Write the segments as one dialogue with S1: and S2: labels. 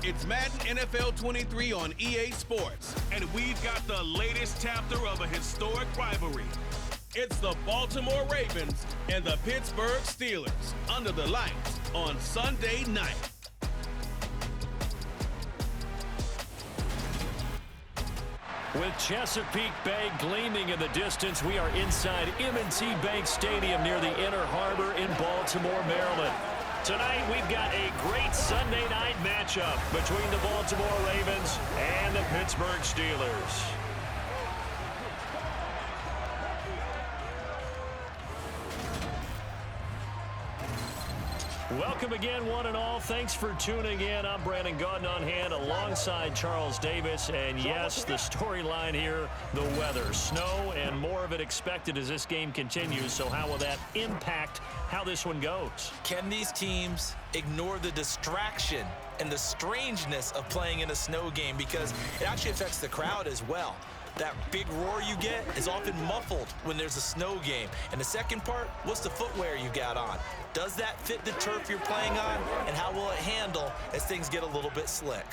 S1: It's Madden NFL 23 on EA Sports.
S2: And we've got the latest chapter of a historic rivalry. It's the Baltimore Ravens and the Pittsburgh Steelers under the lights on Sunday night.
S3: With Chesapeake Bay gleaming in the distance, we are inside M&T Bank Stadium near the Inner Harbor in Baltimore, Maryland. Tonight, we've got a great Sunday night matchup between the Baltimore Ravens and the Pittsburgh Steelers. Welcome again, one and all. Thanks for tuning in. I'm Brandon Gaudin on hand alongside Charles Davis. And yes, the storyline here, the weather. Snow and more of it expected as this game continues. So how will that impact how this one goes?
S4: Can these teams ignore the distraction and the strangeness of playing in a snow game? Because it actually affects the crowd as well. That big roar you get is often muffled when there's a snow game. And the second part, what's the footwear you got on? Does that fit the turf you're playing on? And how will it handle as things get a little bit slick?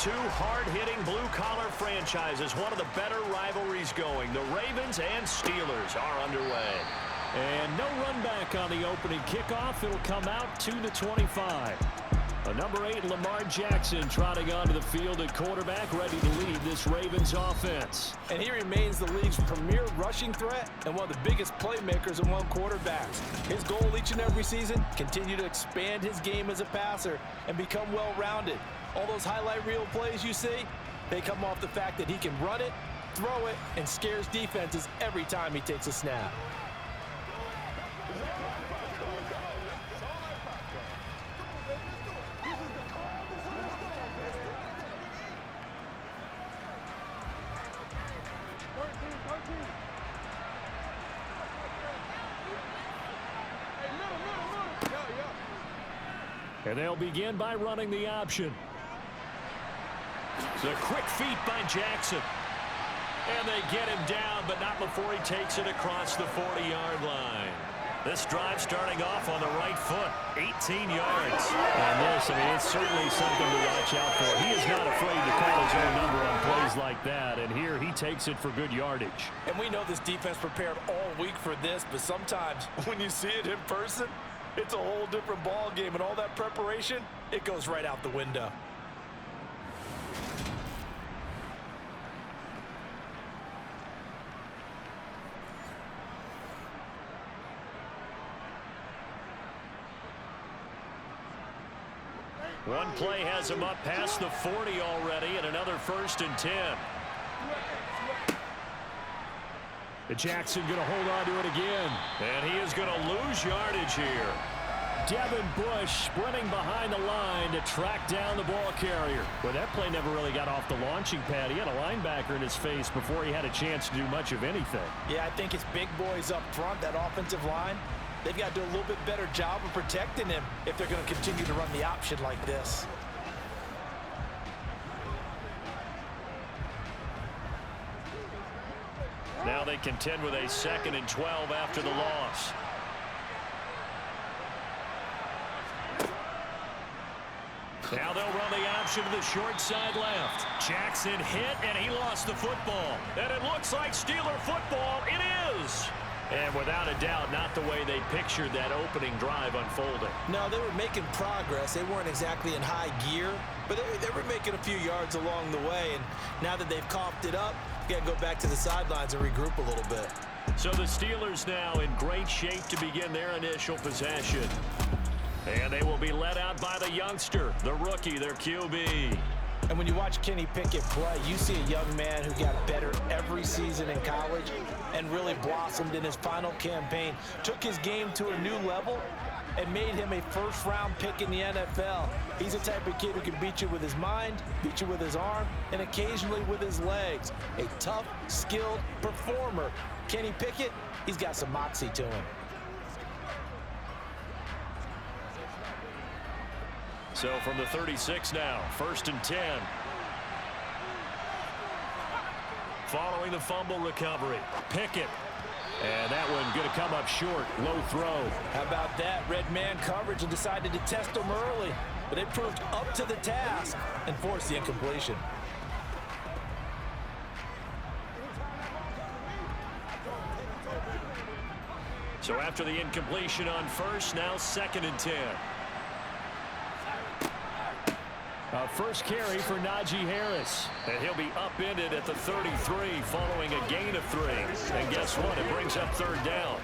S3: Two hard-hitting blue-collar franchises, one of the better rivalries going. The Ravens and Steelers are underway. And no run back on the opening kickoff. It'll come out to the 25. Number 8, Lamar Jackson, trotting onto the field at quarterback, ready to lead this Ravens offense.
S5: And he remains the league's premier rushing threat and one of the biggest playmakers among quarterbacks. His goal each and every season, continue to expand his game as a passer and become well-rounded. All those highlight reel plays you see, they come off the fact that he can run it, throw it, and scares defenses every time he takes a snap.
S3: And they'll begin by running the option. The quick feet by Jackson. And they get him down, but not before he takes it across the 40-yard line. This drive starting off on the right foot, 18 yards. And this, it's certainly something to watch out for. He is not afraid to call his own number on plays like that, and here he takes it for good yardage.
S5: And we know this defense prepared all week for this, but sometimes when you see it in person, it's a whole different ball game, and all that preparation, it goes right out the window.
S3: One play has him up past the 40 already, and another 1st and 10. Jackson going to hold on to it again. And he is going to lose yardage here. Devin Bush sprinting behind the line to track down the ball carrier. Well, that play never really got off the launching pad. He had a linebacker in his face before he had a chance to do much of anything.
S5: Yeah, I think it's big boys up front, that offensive line. They've got to do a little bit better job of protecting him if they're going to continue to run the option like this.
S3: Now they contend with a 2nd and 12 after the loss. Now they'll run the option to the short side left. Jackson hit, and he lost the football. And it looks like Steeler football. It is. And without a doubt, not the way they pictured that opening drive unfolding.
S4: No, they were making progress. They weren't exactly in high gear, but they were making a few yards along the way. And now that they've coughed it up, you got to go back to the sidelines and regroup a little bit.
S3: So the Steelers now in great shape to begin their initial possession. And they will be led out by the youngster, the rookie, their QB.
S5: And when you watch Kenny Pickett play, you see a young man who got better every season in college and really blossomed in his final campaign, took his game to a new level, and made him a first-round pick in the NFL. He's the type of kid who can beat you with his mind, beat you with his arm, and occasionally with his legs. A tough, skilled performer. Kenny Pickett, he's got some moxie to him.
S3: So from the 36 now, 1st and 10. Following the fumble recovery, Pickett. And that one going to come up short, low throw.
S5: How about that? Red man coverage and decided to test him early. But they proved up to the task and forced the incompletion.
S3: So after the incompletion on first, now 2nd and 10. First carry for Najee Harris. And he'll be upended at the 33 following a gain of 3. And guess what? It brings up 3rd down.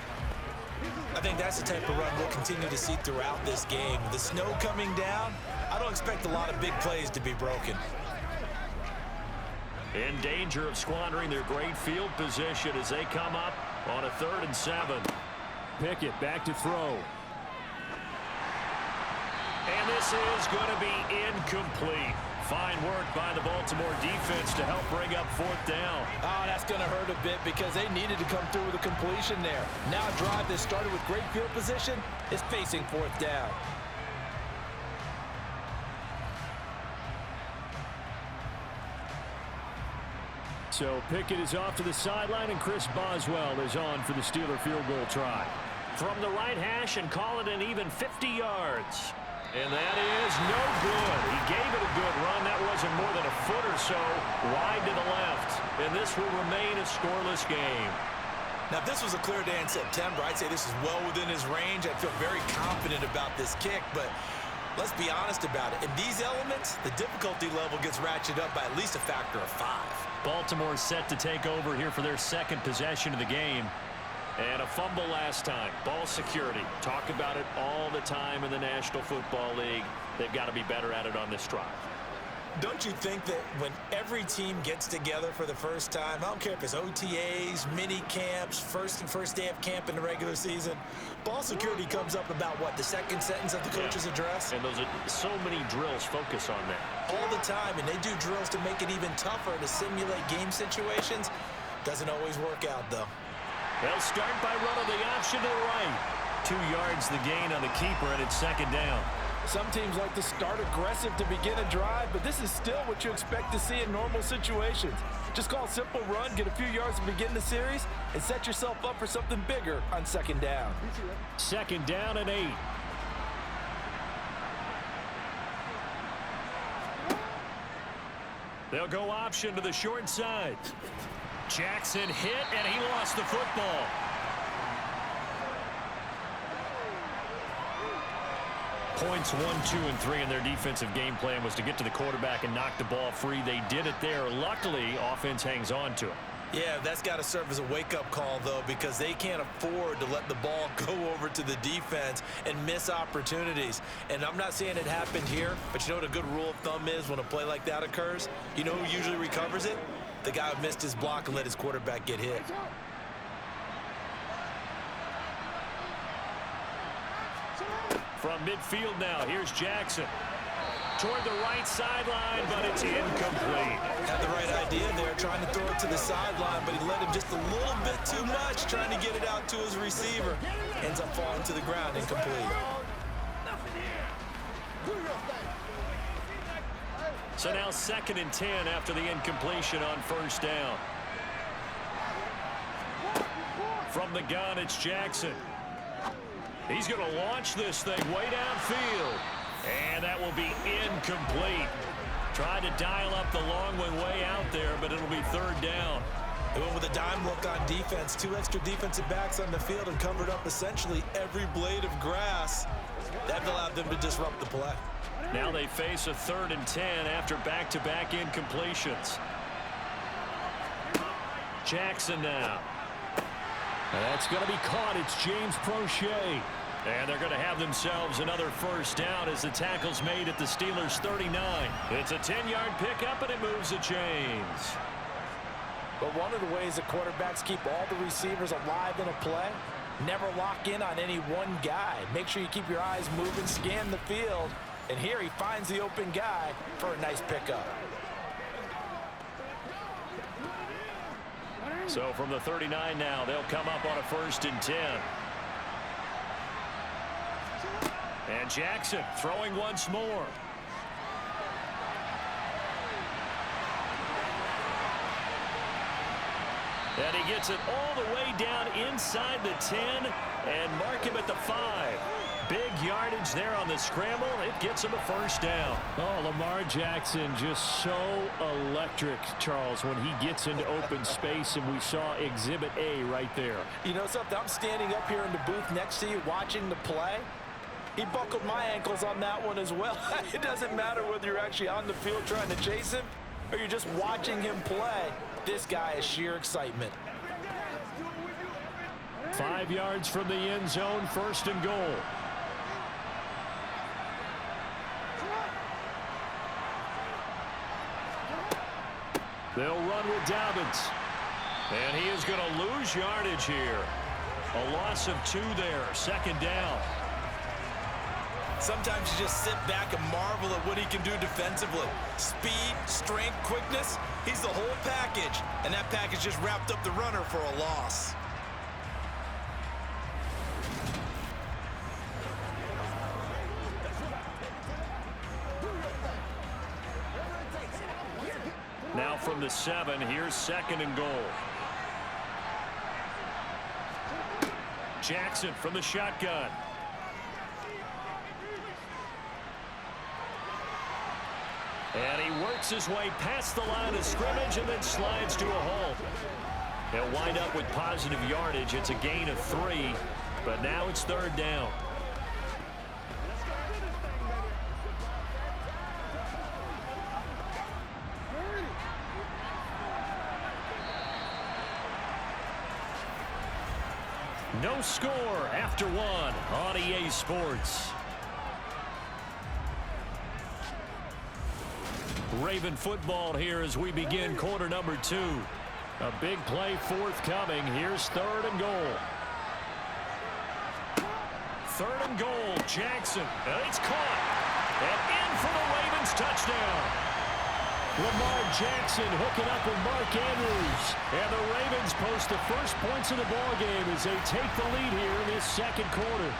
S4: I think that's the type of run we'll continue to see throughout this game. The snow coming down, I don't expect a lot of big plays to be broken.
S3: In danger of squandering their great field position as they come up on a 3rd and 7. Pickett back to throw. And this is going to be incomplete. Fine work by the Baltimore defense to help bring up 4th down.
S5: Oh, that's going to hurt a bit because they needed to come through with a completion there. Now a drive that started with great field position is facing 4th down.
S3: So Pickett is off to the sideline, and Chris Boswell is on for the Steeler field goal try. From the right hash and call it an even 50 yards. And that is no good. He gave it a good run. That wasn't more than a foot or so wide to the left. And this will remain a scoreless game.
S4: Now, if this was a clear day in September, I'd say this is well within his range. I feel very confident about this kick, but let's be honest about it. In these elements, the difficulty level gets ratcheted up by at least a factor of 5.
S3: Baltimore set to take over here for their 2nd possession of the game. And a fumble last time. Ball security. Talk about it all the time in the National Football League. They've got to be better at it on this drive.
S4: Don't you think that when every team gets together for the first time, I don't care if it's OTAs, mini camps, first day of camp in the regular season, ball security comes up about what, the 2nd sentence of the coach's address?
S3: And those are so many drills focus on that.
S4: All the time, and they do drills to make it even tougher to simulate game situations. Doesn't always work out, though.
S3: They'll start by running the option to the right. 2 yards the gain on the keeper, and it's 2nd down.
S5: Some teams like to start aggressive to begin a drive, but this is still what you expect to see in normal situations. Just call a simple run, get a few yards to begin the series, and set yourself up for something bigger on 2nd down.
S3: 2nd down and 8. They'll go option to the short side. Jackson hit, and he lost the football. Points 1, 2, and 3 in their defensive game plan was to get to the quarterback and knock the ball free. They did it there. Luckily, offense hangs on to it.
S4: Yeah, that's got to serve as a wake-up call, though, because they can't afford to let the ball go over to the defense and miss opportunities. And I'm not saying it happened here, but you know what a good rule of thumb is when a play like that occurs? You know who usually recovers it? The guy who missed his block and let his quarterback get hit.
S3: From midfield now, here's Jackson. Toward the right sideline, but it's incomplete.
S4: Had the right idea there, trying to throw it to the sideline, but he let him just a little bit too much, trying to get it out to his receiver. Ends up falling to the ground, incomplete.
S3: So now 2nd and 10 after the incompletion on 1st down. From the gun, it's Jackson. He's going to launch this thing way downfield. And that will be incomplete. Tried to dial up the long one way out there, but it'll be 3rd down.
S4: They went with a dime look on defense. 2 extra defensive backs on the field and covered up essentially every blade of grass. That allowed them to disrupt the play.
S3: Now they face a 3rd and 10 after back-to-back incompletions. Jackson now. And that's going to be caught. It's James Prochet. And they're going to have themselves another first down as the tackle's made at the Steelers' 39. It's a 10-yard pickup, and it moves the chains.
S5: But one of the ways that quarterbacks keep all the receivers alive in a play, never lock in on any one guy. Make sure you keep your eyes moving, scan the field. And here he finds the open guy for a nice pickup.
S3: So from the 39 now, they'll come up on a 1st and 10. And Jackson throwing once more. And he gets it all the way down inside the 10 and mark him at the 5. Big yardage there on the scramble. It gets him a first down.
S6: Oh, Lamar Jackson just so electric, Charles, when he gets into open space, and we saw Exhibit A right there.
S5: You know something? I'm standing up here in the booth next to you watching the play. He buckled my ankles on that one as well. It doesn't matter whether you're actually on the field trying to chase him or you're just watching him play. This guy is sheer excitement.
S6: 5 yards from the end zone, 1st and goal. They'll run with Dobbins.
S3: And he is going to lose yardage here. A loss of 2 there, 2nd down.
S4: Sometimes you just sit back and marvel at what he can do defensively. Speed, strength, quickness, he's the whole package. And that package just wrapped up the runner for a loss.
S3: Now from the 7, here's 2nd and goal. Jackson from the shotgun. And he works his way past the line of scrimmage and then slides to a halt. He'll wind up with positive yardage. It's a gain of 3, but now it's 3rd down. No score after 1 on EA Sports. Raven football here as we begin quarter number 2.
S6: A big play forthcoming. Here's 3rd and goal.
S3: 3rd and goal, Jackson. And it's caught. And in for the Ravens touchdown.
S6: Lamar Jackson hooking up with Mark Andrews. And the Ravens post the first points of the ballgame as they take the lead here in this 2nd quarter.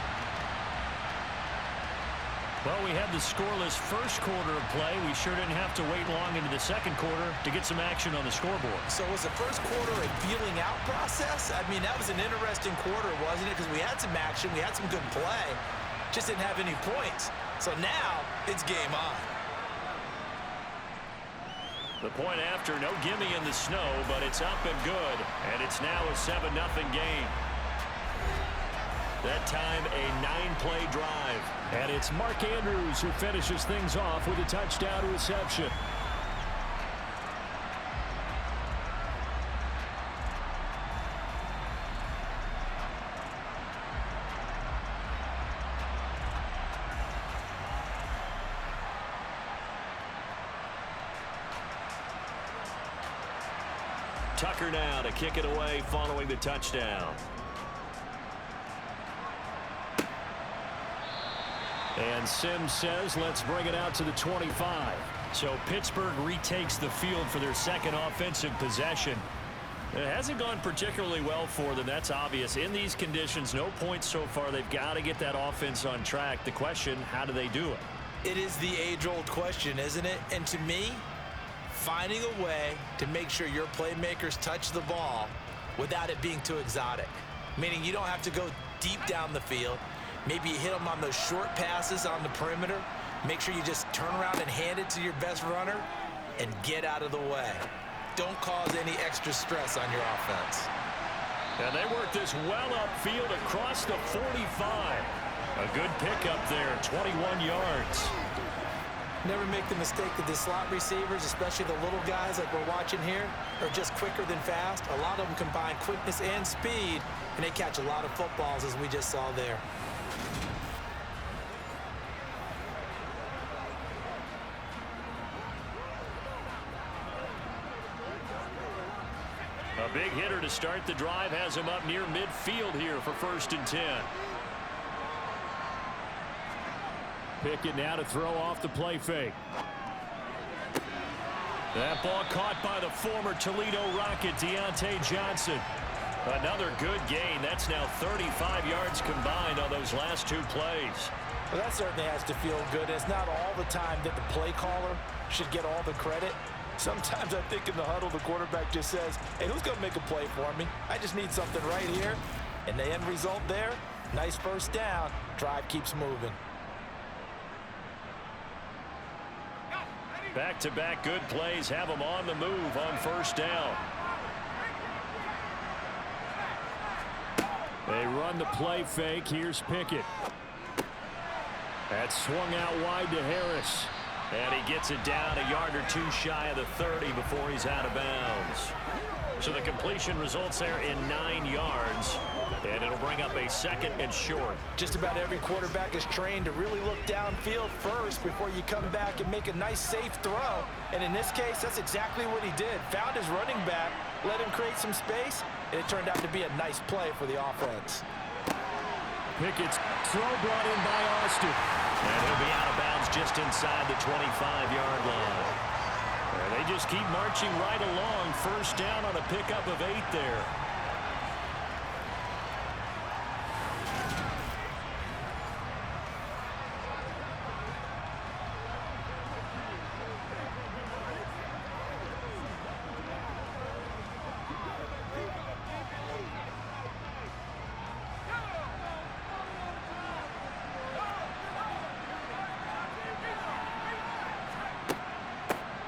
S3: Well, we had the scoreless first quarter of play. We sure didn't have to wait long into the 2nd quarter to get some action on the scoreboard.
S4: So was the first quarter a feeling out process? I mean, that was an interesting quarter, wasn't it? Because we had some action, we had some good play, just didn't have any points. So now it's game on.
S3: The point after, no gimme in the snow, but it's up and good. And it's now a 7-0 game. That time, a 9-play drive.
S6: And it's Mark Andrews who finishes things off with a touchdown reception.
S3: Tucker now to kick it away following the touchdown.
S6: And Sims says, let's bring it out to the 25.
S3: So Pittsburgh retakes the field for their 2nd offensive possession. It hasn't gone particularly well for them. That's obvious. In these conditions, no points so far. They've got to get that offense on track. The question, how do they do it?
S4: It is the age-old question, isn't it? And to me, finding a way to make sure your playmakers touch the ball without it being too exotic. Meaning you don't have to go deep down the field. Maybe you hit them on those short passes on the perimeter. Make sure you just turn around and hand it to your best runner and get out of the way. Don't cause any extra stress on your offense.
S3: And they work this well upfield across the 45. A good pickup there, 21 yards.
S4: Never make the mistake that the slot receivers, especially the little guys like we're watching here, are just quicker than fast. A lot of them combine quickness and speed, and they catch a lot of footballs as we just saw there.
S6: A big hitter to start the drive has him up near midfield here for 1st and 10. Pickett now to throw off the play fake. That ball caught by the former Toledo Rocket, Deontay Johnson. Another good gain. That's now 35 yards combined on those last 2 plays.
S5: Well, that certainly has to feel good. It's not all the time that the play caller should get all the credit. Sometimes I think in the huddle, the quarterback just says, hey, who's going to make a play for me? I just need something right here. And the end result there, nice first down. Drive keeps moving.
S6: Back-to-back good plays have them on the move on 1st down. They run the play fake. Here's Pickett. That's swung out wide to Harris. And he gets it down a yard or 2 shy of the 30 before he's out of bounds. So the completion results there in 9 yards. And it'll bring up a 2nd and short.
S5: Just about every quarterback is trained to really look downfield first before you come back and make a nice, safe throw. And in this case, that's exactly what he did. Found his running back, let him create some space, and it turned out to be a nice play for the offense.
S6: Pickett's throw brought in by Austin. And he'll be out of bounds just inside the 25-yard line. And they just keep marching right along. 1st down on a pickup of 8 there.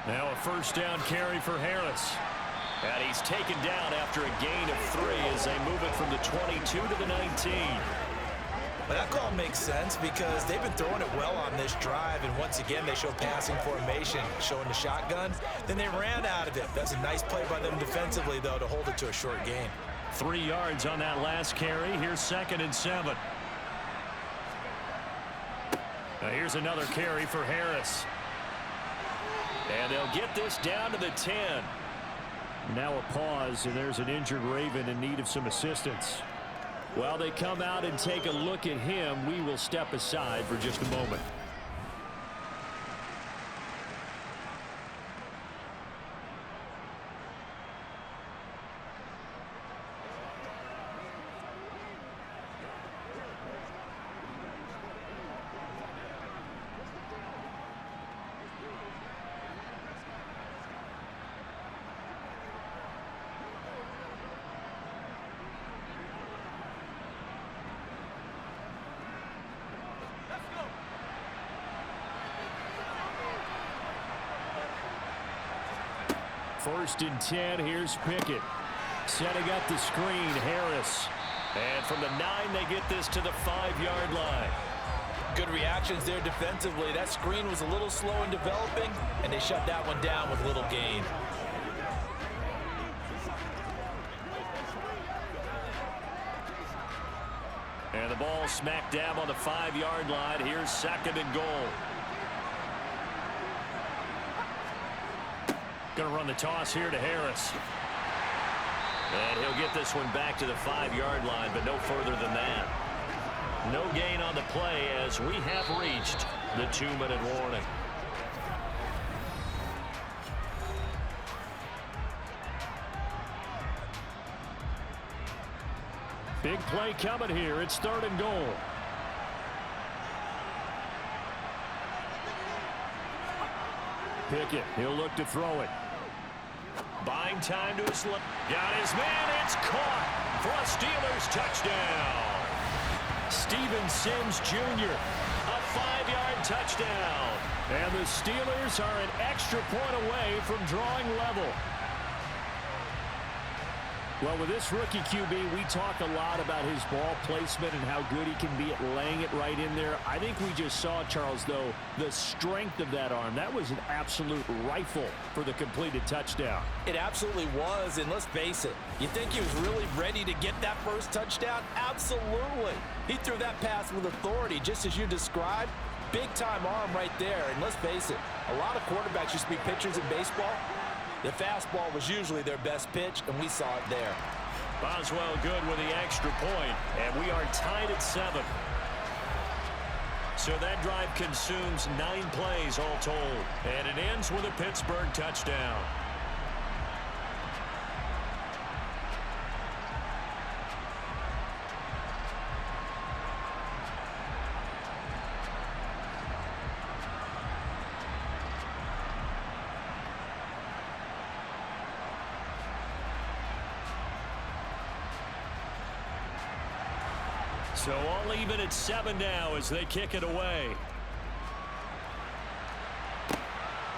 S6: Now a 1st down carry for Harris. And he's taken down after a gain of 3 as they move it from the 22 to the 19.
S4: Well, that call makes sense because they've been throwing it well on this drive, and once again they show passing formation, showing the shotgun. Then they ran out of it. That's a nice play by them defensively, though, to hold it to a short gain.
S6: 3 yards on that last carry. Here's 2nd and 7. Now here's another carry for Harris. And they'll get this down to the 10. Now a pause, and there's an injured Raven in need of some assistance. While they come out and take a look at him, we will step aside for just a moment. First and 10, here's Pickett. Setting up the screen, Harris. And from the 9, they get this to the 5-yard line.
S5: Good reactions there defensively. That screen was a little slow in developing, and they shut that one down with little gain.
S6: And the ball smack dab on the 5-yard line. Here's 2nd and goal. Going to run the toss here to Harris. And he'll get this one back to the 5-yard line, but no further than that. No gain on the play as we have reached the 2-minute warning. Big play coming here. It's 3rd and goal. Pickett, he'll look to throw it. Buying time to his left. Got his man. It's caught for a Steelers touchdown. Steven Sims Jr. A 5-yard touchdown. And the Steelers are an extra point away from drawing level. Well, with this rookie QB, we talk a lot about his ball placement and how good he can be at laying it right in there. I think we just saw, Charles, though, the strength of that arm. That was an absolute rifle for the completed touchdown.
S5: It absolutely was, and let's face it, you think he was really ready to get that first touchdown? Absolutely. He threw that pass with authority, just as you described. Big-time arm right there, and let's face it, a lot of quarterbacks used to be pitchers in baseball. The fastball was usually their best pitch, and we saw it there.
S6: Boswell good with the extra point, and we are tied at 7. So that drive consumes 9 plays all told, and it ends with a Pittsburgh touchdown. So all even at 7 now as they kick it away.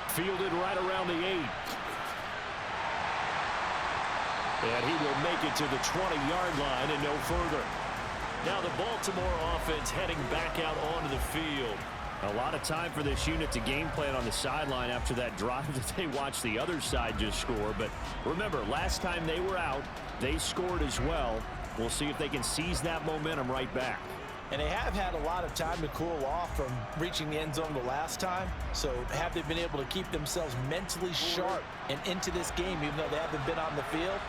S6: Fielded right around the 8. And he will make it to the 20-yard line and no further. Now the Baltimore offense heading back out onto the field. A lot of time for this unit to game plan on the sideline after that drive that they watched the other side just score. But remember, last time they were out, they scored as well. We'll see if they can seize that momentum right back.
S5: And they have had a lot of time to cool off from reaching the end zone the last time. So have they been able to keep themselves mentally sharp and into this game, even though they haven't been on the field?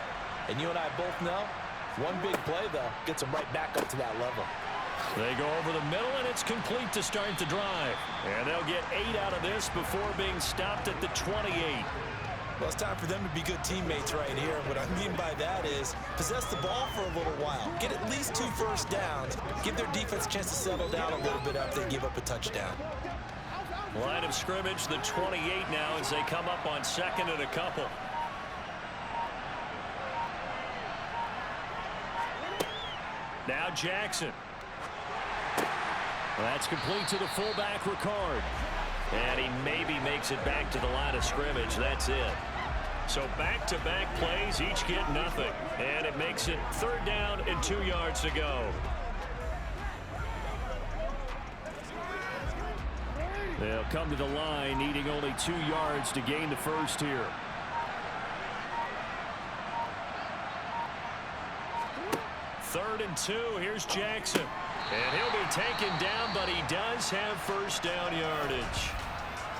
S5: And you and I both know, one big play, though, gets them right back up to that level.
S6: They go over the middle, and it's complete to start the drive. And they'll get 8 out of this before being stopped at the 28.
S4: Well, it's time for them to be good teammates right here. What I mean by that is possess the ball for a little while. Get at least 2 first downs. Give their defense a chance to settle down a little bit after they give up a touchdown.
S6: Line of scrimmage, the 28 now as they come up on 2nd and a couple. Now Jackson. Well, that's complete to the fullback, Ricard. And he maybe makes it back to the line of scrimmage. That's it. So back-to-back plays, each get nothing. And it makes it 3rd down and 2 yards to go. They'll come to the line, needing only 2 yards to gain the first here. Third and 2. Here's Jackson. And he'll be taken down, but he does have first down yardage.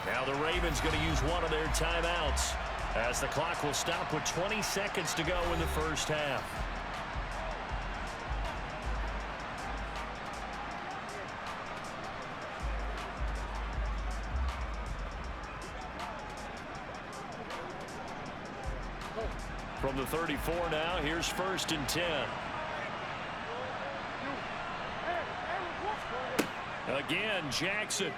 S6: Now the Ravens going to use one of their timeouts as the clock will stop with 20 seconds to go in the first half. From the 34 now, here's 1st and 10. Again, Jackson.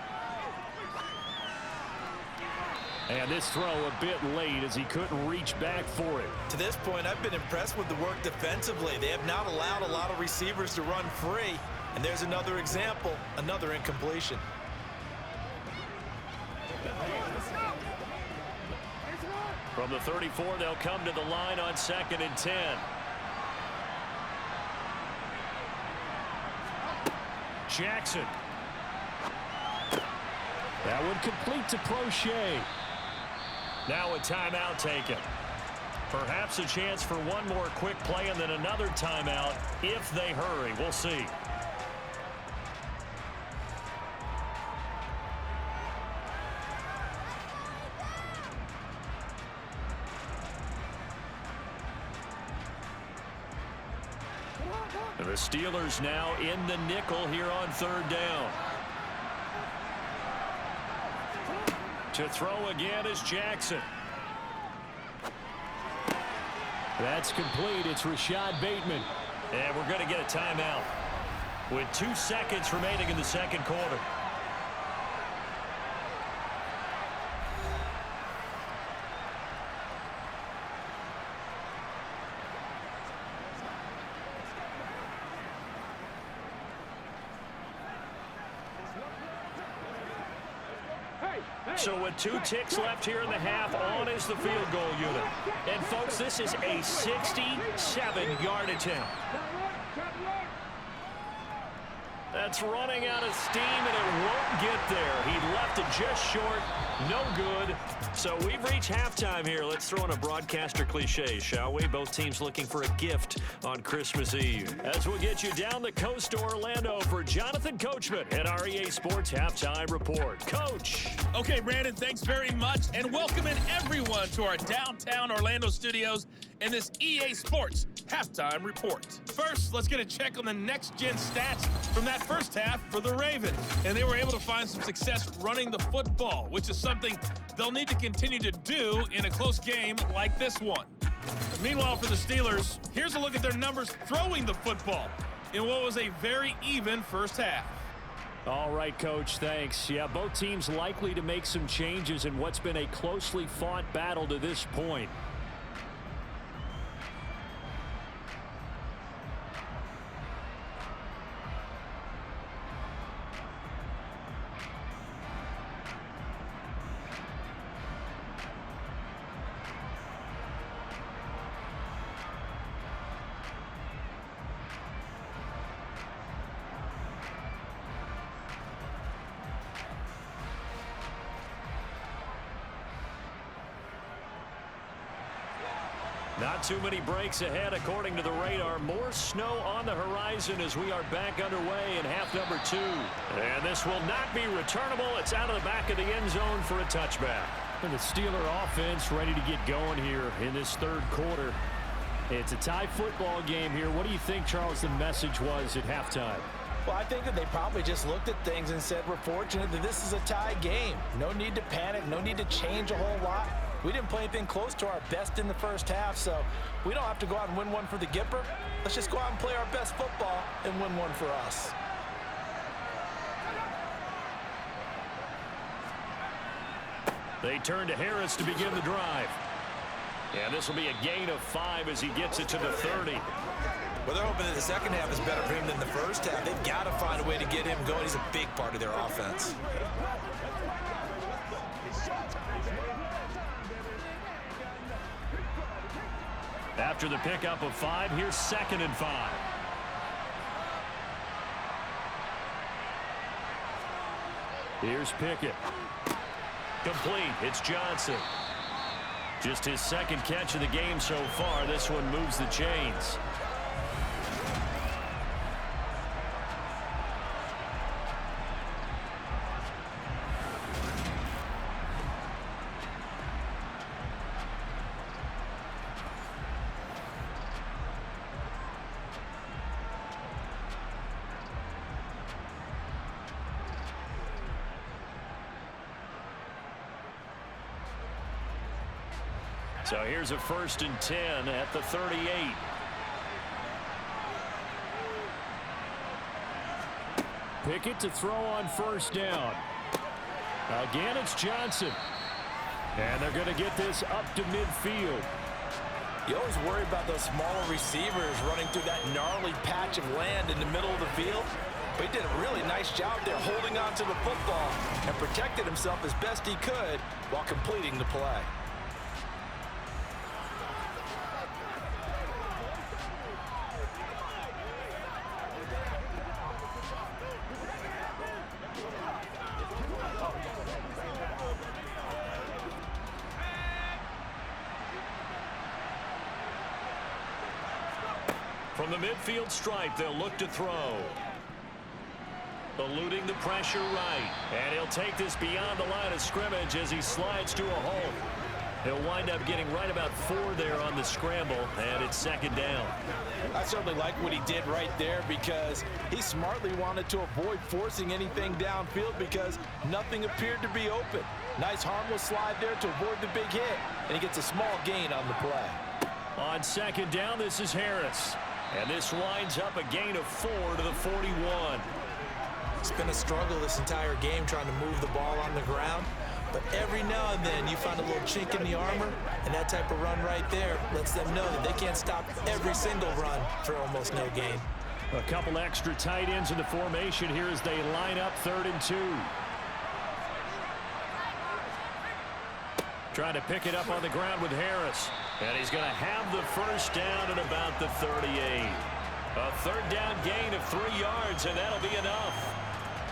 S6: And this throw a bit late as he couldn't reach back for it.
S4: To this point, I've been impressed with the work defensively. They have not allowed a lot of receivers to run free. And there's another example, another incompletion.
S6: From the 34, they'll come to the line on 2nd and 10. Jackson. That one complete to Prochet. Now a timeout taken. Perhaps a chance for one more quick play and then another timeout if they hurry. We'll see. And the Steelers now in the nickel here on 3rd down. To throw again is Jackson. That's complete. It's Rashad Bateman. And we're going to get a timeout with 2 seconds remaining in the 2nd quarter. So with 2 ticks left here in the half, on is the field goal unit. And folks, this is a 67-yard attempt. That's running out of steam, and it won't get there. He left it just short. No good. So we've reached halftime here. Let's throw in a broadcaster cliche, shall we? Both teams looking for a gift on Christmas Eve. As we'll get you down the coast to Orlando for Jonathan Coachman at our EA Sports Halftime Report. Coach.
S2: Okay, Brandon, thanks very much, and welcoming everyone to our downtown Orlando studios in this EA Sports Halftime Report. First, let's get a check on the next-gen stats from that first half for the Ravens. And they were able to find some success running the football, which is something they'll need to continue to do in a close game like this one. Meanwhile, for the Steelers, here's a look at their numbers throwing the football in what was a very even first half.
S6: All right, Coach, thanks. Yeah, both teams likely to make some changes in what's been a closely fought battle to this point. Not too many breaks ahead according to the radar. More snow on the horizon as we are back underway in half number 2. And this will not be returnable. It's out of the back of the end zone for a touchback. And the Steeler offense ready to get going here in this third quarter. It's a tie football game here. What do you think, Charles, the message was at halftime?
S5: Well, I think that they probably just looked at things and said, we're fortunate that this is a tie game. No need to panic. No need to change a whole lot. We didn't play anything close to our best in the first half, so we don't have to go out and win one for the Gipper. Let's just go out and play our best football and win one for us.
S6: They turn to Harris to begin the drive. And this will be a gain of 5 as he gets it to the 30.
S4: Well, they're hoping that the second half is better for him than the first half. They've got to find a way to get him going. He's a big part of their offense.
S6: After the pickup of 5, here's 2nd and 5. Here's Pickett. Complete. It's Johnson. Just his second catch of the game so far. This one moves the chains. So here's a 1st and 10 at the 38. Pickett to throw on 1st down. Again, it's Johnson. And they're going to get this up to midfield.
S5: You always worry about those smaller receivers running through that gnarly patch of land in the middle of the field. But he did a really nice job there holding on to the football and protected himself as best he could while completing the play.
S6: From the midfield stripe, they'll look to throw. Eluding the pressure right. And he'll take this beyond the line of scrimmage as he slides to a halt. He'll wind up getting right about 4 there on the scramble, and it's 2nd down.
S5: I certainly like what he did right there because he smartly wanted to avoid forcing anything downfield because nothing appeared to be open. Nice harmless slide there to avoid the big hit, and he gets a small gain on the play.
S6: On 2nd down, this is Harris. And this winds up a gain of 4 to the 41.
S4: It's been a struggle this entire game trying to move the ball on the ground. But every now and then you find a little chink in the armor, and that type of run right there lets them know that they can't stop every single run for almost no gain.
S6: A couple extra tight ends in the formation here as they line up 3rd and 2. Trying to pick it up on the ground with Harris. And he's going to have the first down at about the 38. A third down gain of 3 yards, and that'll be enough.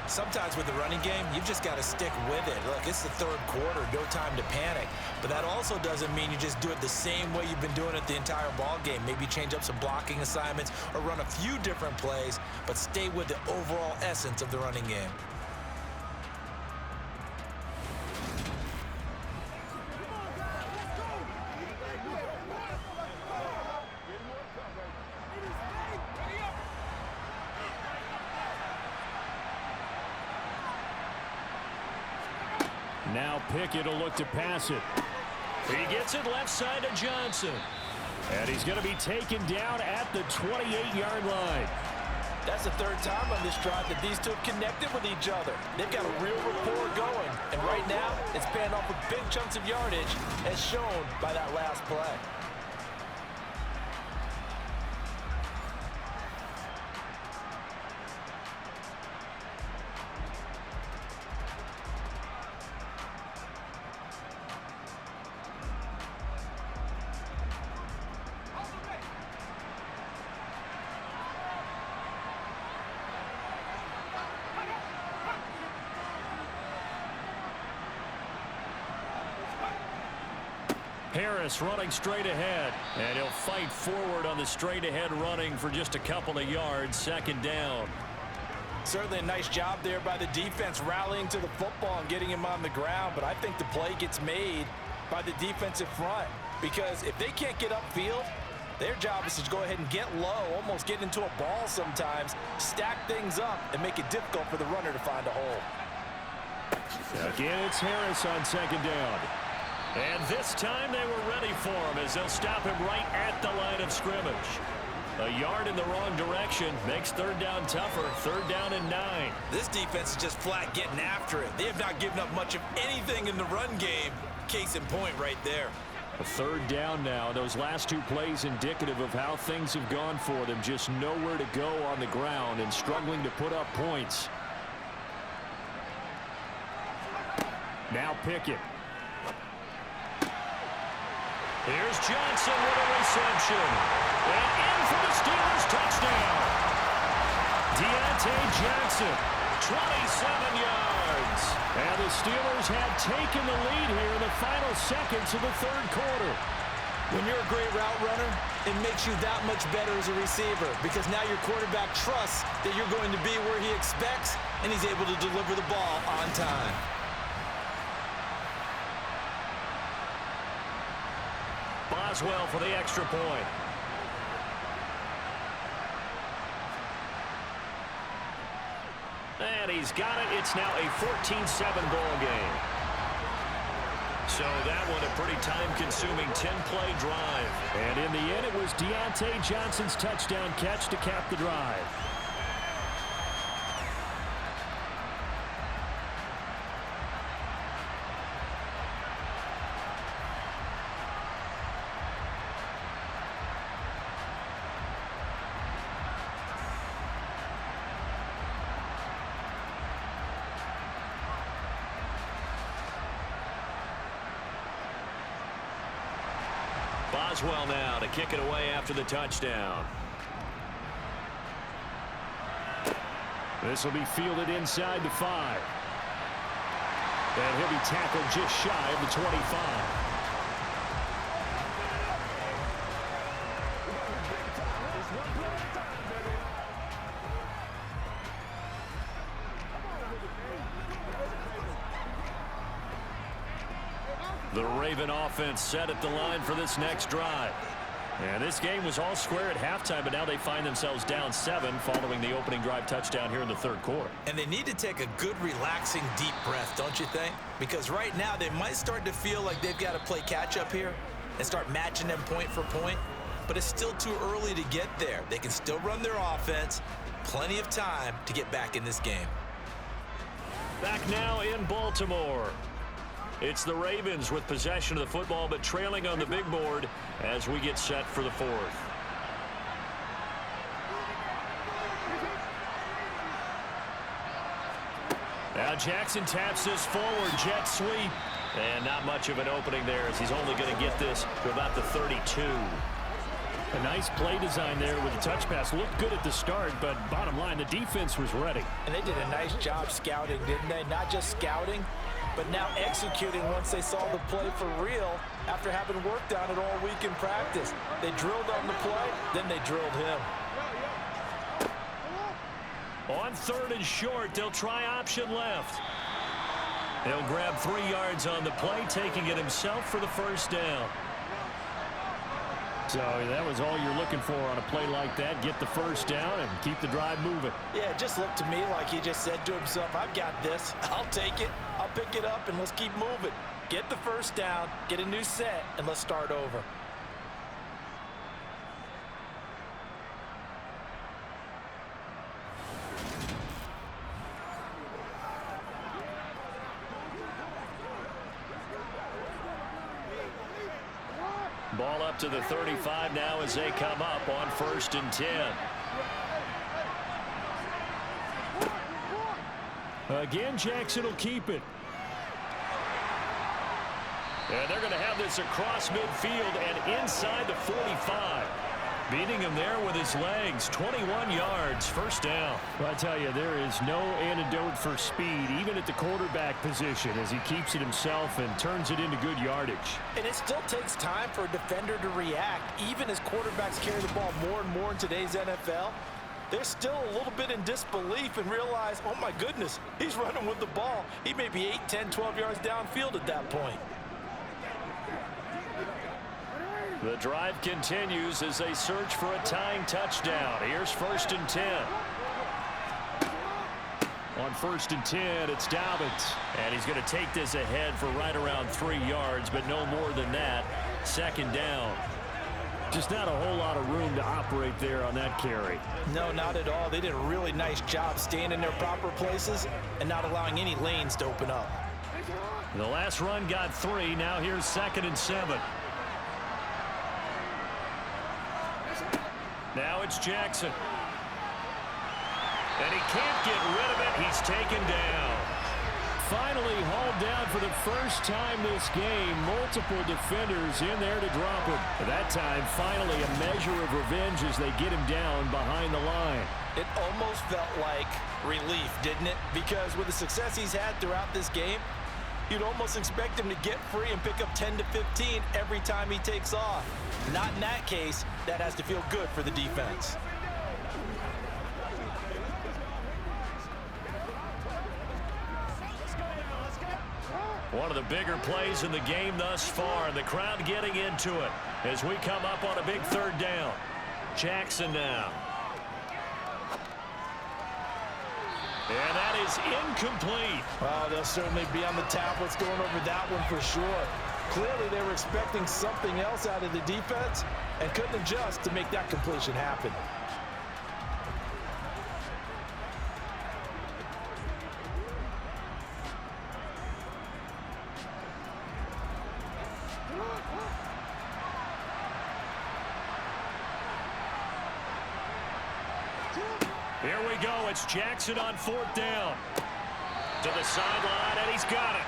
S4: Sometimes with the running game, you've just got to stick with it. Look, it's the third quarter, no time to panic. But that also doesn't mean you just do it the same way you've been doing it the entire ball game. Maybe change up some blocking assignments or run a few different plays, but stay with the overall essence of the running game.
S6: Now Pickett will look to pass it. He gets it left side to Johnson. And he's going to be taken down at the 28-yard line.
S5: That's the third time on this drive that these two have connected with each other. They've got a real rapport going. And right now, it's paying off with big chunks of yardage, as shown by that last play.
S6: Harris running straight ahead, and he'll fight forward on the straight ahead running for just a couple of yards. Second down.
S5: Certainly a nice job there by the defense rallying to the football and getting him on the ground, but I think the play gets made by the defensive front, because if they can't get upfield, their job is to go ahead and get low, almost get into a ball sometimes, stack things up, and make it difficult for the runner to find a hole.
S6: Again, it's Harris on second down. And this time they were ready for him as they'll stop him right at the line of scrimmage. A yard in the wrong direction makes third down tougher. Third down and 9.
S4: This defense is just flat getting after it. They have not given up much of anything in the run game. Case in point right there.
S6: A third down now. Those last 2 plays indicative of how things have gone for them. Just nowhere to go on the ground and struggling to put up points. Now Pickett. Here's Johnson with a reception. And in for the Steelers touchdown. Deontay Johnson, 27 yards. And the Steelers have taken the lead here in the final seconds of the third quarter.
S5: When you're a great route runner, it makes you that much better as a receiver, because now your quarterback trusts that you're going to be where he expects, and he's able to deliver the ball on time.
S6: Boswell for the extra point. And he's got it. It's now a 14-7 ball game. So that one a pretty time-consuming 10-play drive. And in the end, it was Deontay Johnson's touchdown catch to cap the drive. Boswell now to kick it away after the touchdown. This will be fielded inside the 5. And he'll be tackled just shy of the 25. The Raven offense set at the line for this next drive. And this game was all square at halftime, but now they find themselves down 7 following the opening drive touchdown here in the third quarter.
S4: And they need to take a good, relaxing, deep breath, don't you think? Because right now they might start to feel like they've got to play catch-up here and start matching them point for point. But it's still too early to get there. They can still run their offense. Plenty of time to get back in this game.
S6: Back now in Baltimore. It's the Ravens with possession of the football, but trailing on the big board as we get set for the fourth. Now Jackson taps this forward, jet sweep. And not much of an opening there as he's only going to get this to about the 32. A nice play design there with the touch pass. Looked good at the start, but bottom line, the defense was ready.
S5: And they did a nice job scouting, didn't they? Not just scouting, but now executing once they saw the play for real after having worked on it all week in practice. They drilled on the play, then they drilled him.
S6: On 3rd and short, they'll try option left. He'll grab 3 yards on the play, taking it himself for the first down. So that was all you're looking for on a play like that. Get the first down and keep the drive moving.
S5: Yeah, it just looked to me like he just said to himself, I've got this. I'll take it. I'll pick it up, and let's keep moving. Get the first down, get a new set, and let's start over.
S6: Ball up to the 35 now as they come up on 1st and 10. Again, Jackson will keep it. And they're going to have this across midfield and inside the 45. Beating him there with his legs. 21 yards, first down. Well, I tell you, there is no antidote for speed, even at the quarterback position, as he keeps it himself and turns it into good yardage.
S5: And it still takes time for a defender to react. Even as quarterbacks carry the ball more and more in today's NFL, they're still a little bit in disbelief and realize, oh my goodness, he's running with the ball. He may be 8, 10, 12 yards downfield at that point.
S6: The drive continues as they search for a tying touchdown. Here's 1st and 10. On 1st and 10, it's Dobbins. And he's going to take this ahead for right around 3 yards, but no more than that. 2nd down. Just not a whole lot of room to operate there on that carry.
S5: No, not at all. They did a really nice job staying in their proper places and not allowing any lanes to open up.
S6: The last run got 3. Now here's 2nd and 7. Now it's Jackson. And he can't get rid of it. He's taken down. Finally hauled down for the first time this game. Multiple defenders in there to drop him. At that time, finally a measure of revenge as they get him down behind the line.
S5: It almost felt like relief, didn't it? Because with the success he's had throughout this game, you'd almost expect him to get free and pick up 10 to 15 every time he takes off. Not in that case. That has to feel good for the defense.
S6: One of the bigger plays in the game thus far, and the crowd getting into it as we come up on a big 3rd down. Jackson now. And that is incomplete.
S5: Well, they'll certainly be on the tablets going over that one for sure. Clearly, they were expecting something else out of the defense and couldn't adjust to make that completion happen.
S6: Here we go. It's Jackson on 4th down. To the sideline, and he's got it.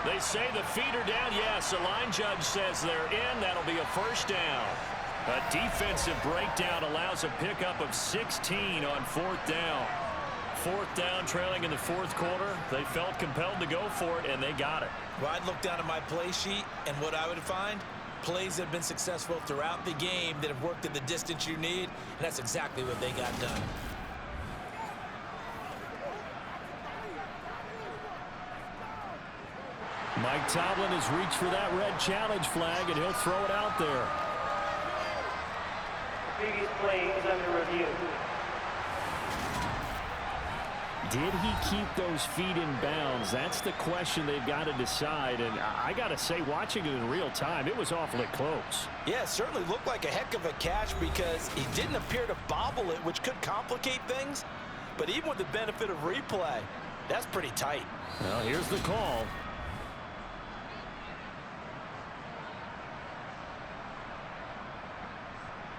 S6: They say the feet are down. Yes, the line judge says they're in. That'll be a first down. A defensive breakdown allows a pickup of 16 on 4th down. 4th down, trailing in the 4th quarter. They felt compelled to go for it, and they got it.
S5: Well, I'd look down at my play sheet, and what I would find, plays that have been successful throughout the game that have worked at the distance you need, and that's exactly what they got done.
S6: Mike Tomlin has reached for that red challenge flag, and he'll throw it out there.
S7: Previous play is under review.
S6: Did he keep those feet in bounds? That's the question they've got to decide. And I got to say, watching it in real time, it was awfully close.
S5: Yeah, it certainly looked like a heck of a catch because he didn't appear to bobble it, which could complicate things. But even with the benefit of replay, that's pretty tight.
S6: Well, here's the call.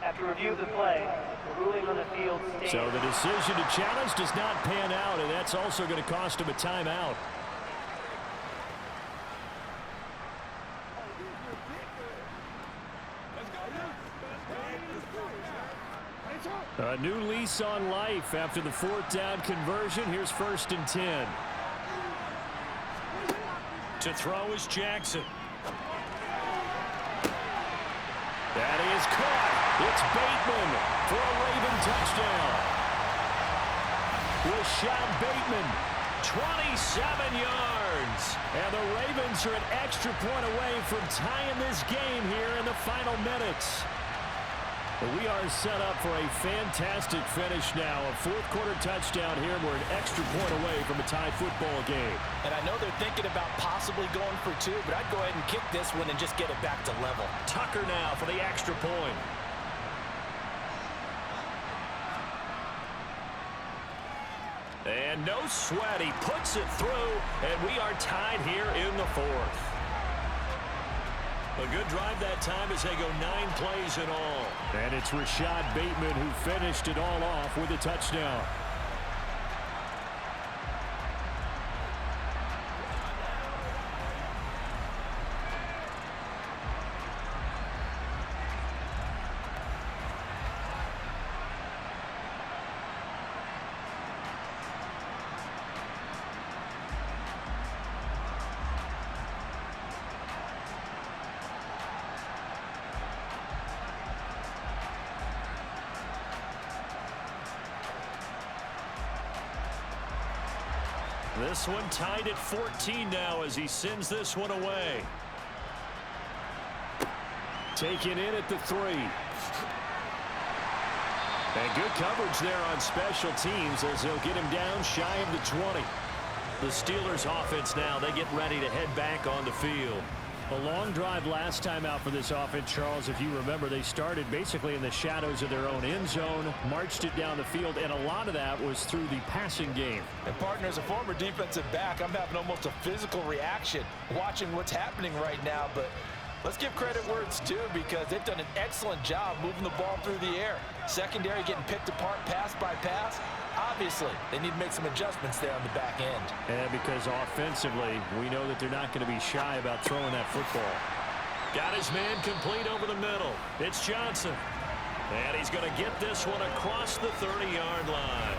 S7: After review of the play, the ruling on the field stands.
S6: So the decision to challenge does not pan out, and that's also going to cost him a timeout. A new lease on life after the 4th down conversion. Here's 1st and 10. To throw is Jackson. That is caught. It's Bateman for a Raven touchdown. Rashad Bateman, 27 yards. And the Ravens are an extra point away from tying this game here in the final minutes. We are set up for a fantastic finish now. A 4th quarter touchdown here. We're an extra point away from a tie football game.
S5: And I know they're thinking about possibly going for 2, but I'd go ahead and kick this one and just get it back to level.
S6: Tucker now for the extra point. And no sweat. He puts it through, and we are tied here in the 4th. A good drive that time as they go 9 plays in all. And it's Rashad Bateman who finished it all off with a touchdown. This one tied at 14 now as he sends this one away. Taken in at the 3. And good coverage there on special teams as they'll get him down shy of the 20. The Steelers offense now, they get ready to head back on the field. A long drive last time out for this offense, Charles. If you remember, they started basically in the shadows of their own end zone, marched it down the field, and a lot of that was through the passing game.
S5: And partner, as a former defensive back, I'm having almost a physical reaction watching what's happening right now. But let's give credit where it's due because they've done an excellent job moving the ball through the air. Secondary getting picked apart pass by pass. Obviously, they need to make some adjustments there on the back end.
S6: And because offensively, we know that they're not going to be shy about throwing that football. Got his man complete over the middle. It's Johnson. And he's going to get this one across the 30-yard line.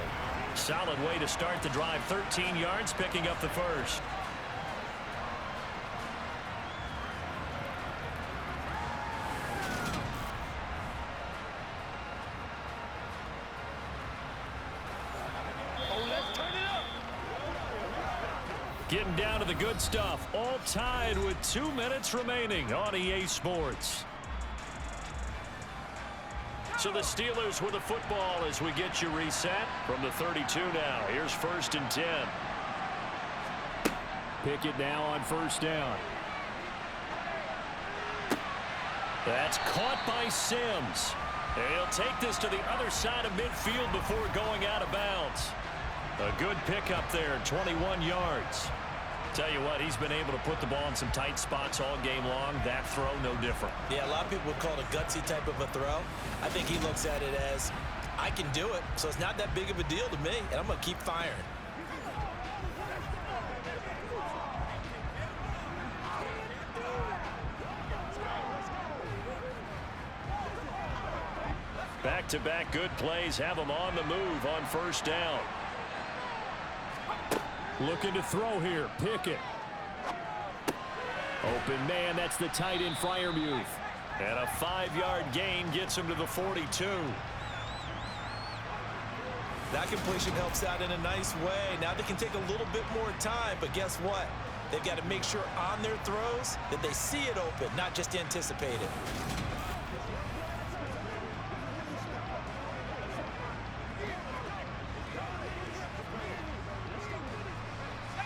S6: Solid way to start the drive. 13 yards, picking up the first. Getting down to the good stuff. All tied with 2 minutes remaining on EA Sports. So the Steelers with the football as we get you reset from the 32 now. Here's 1st and 10. Pickett now on 1st down. That's caught by Sims. And he'll take this to the other side of midfield before going out of bounds. A good pickup there, 21 yards. Tell you what, he's been able to put the ball in some tight spots all game long. That throw, no different.
S4: Yeah, a lot of people would call it a gutsy type of a throw. I think he looks at it as, I can do it, so it's not that big of a deal to me, and I'm going to keep firing.
S6: Back-to-back good plays have him on the move on 1st down. Looking to throw here. Pickett. Open man. That's the tight end Freiermuth. And a 5-yard gain gets him to the 42.
S4: That completion helps out in a nice way. Now they can take a little bit more time, but guess what? They've got to make sure on their throws that they see it open, not just anticipate it.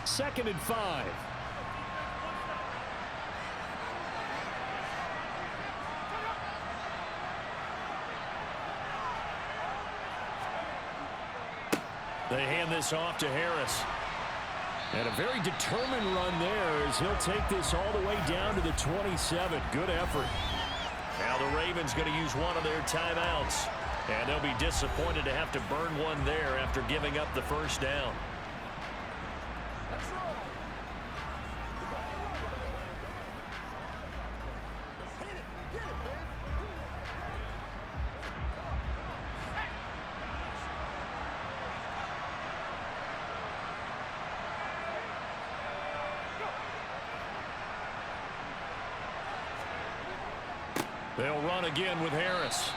S6: Second and 5. They hand this off to Harris. And a very determined run there as he'll take this all the way down to the 27. Good effort. Now the Ravens going to use one of their timeouts. And they'll be disappointed to have to burn one there after giving up the 1st down. They'll run again with Harris.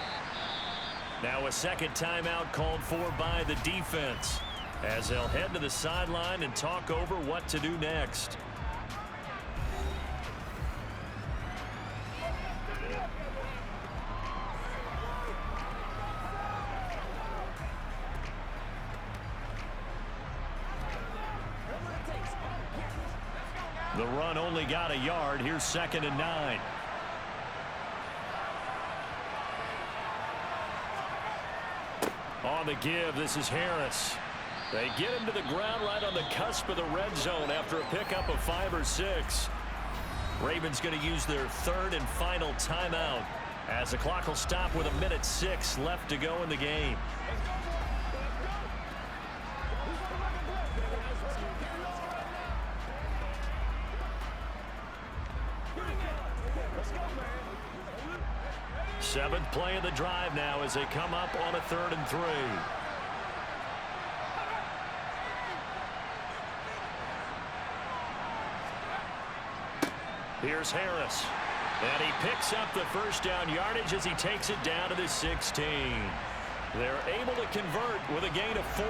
S6: Now a second timeout called for by the defense as they'll head to the sideline and talk over what to do next. The run only got a yard. Here's 2nd and 9. On the give, this is Harris. They get him to the ground right on the cusp of the red zone after a pickup of 5 or 6. Ravens going to use their 3rd and final timeout as the clock will stop with 1:06 left to go in the game. Seventh play of the drive now as they come up on a 3rd and 3. Here's Harris. And he picks up the first down yardage as he takes it down to the 16. They're able to convert with a gain of 4.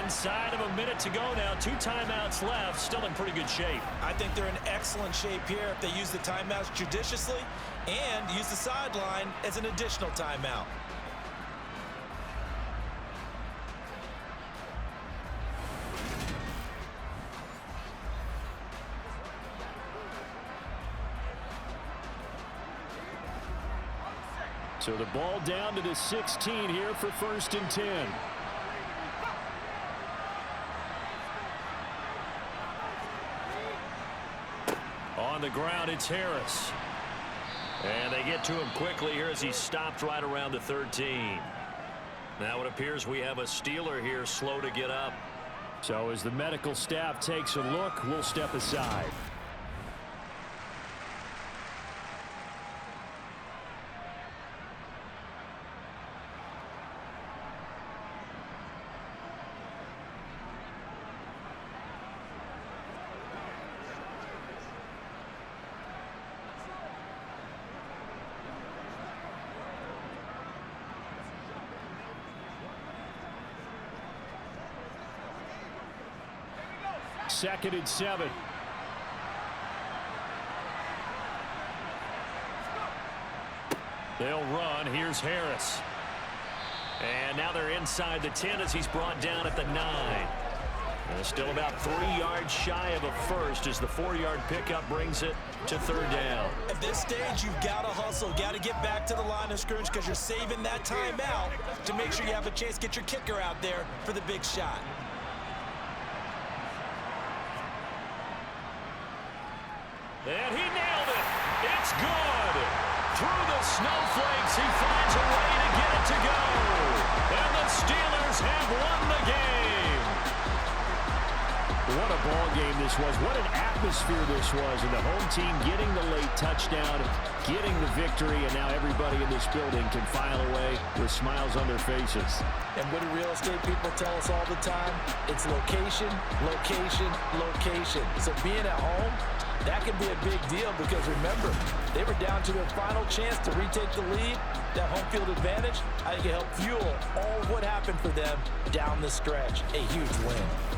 S6: Inside of a minute to go now. 2 timeouts left. Still in pretty good shape.
S4: I think they're in excellent shape here if they use the timeouts judiciously and use the sideline as an additional timeout.
S6: So the ball down to the 16 here for 1st and 10. On the ground, it's Harris. And they get to him quickly here as he stopped right around the 13. Now it appears we have a Steeler here slow to get up. So as the medical staff takes a look, we'll step aside. Second and 7. They'll run. Here's Harris. And now they're inside the 10 as he's brought down at the 9. And still about 3 yards shy of a first as the 4-yard pickup brings it to 3rd down.
S4: At this stage, you've got to hustle. Got to get back to the line of scrimmage because you're saving that timeout to make sure you have a chance to get your kicker out there for the big shot.
S6: And he nailed it. It's good. Through the snowflakes, he finds a way to get it to go. And the Steelers have won the game. What a ball game this was. What an atmosphere this was. And the home team getting the late touchdown, getting the victory, and now everybody in this building can file away with smiles on their faces.
S5: And what do real estate people tell us all the time? It's location, location, location. So being at home, that can be a big deal because remember, they were down to their final chance to retake the lead. That home field advantage, I think it helped fuel all of what happened for them down the stretch. A huge win.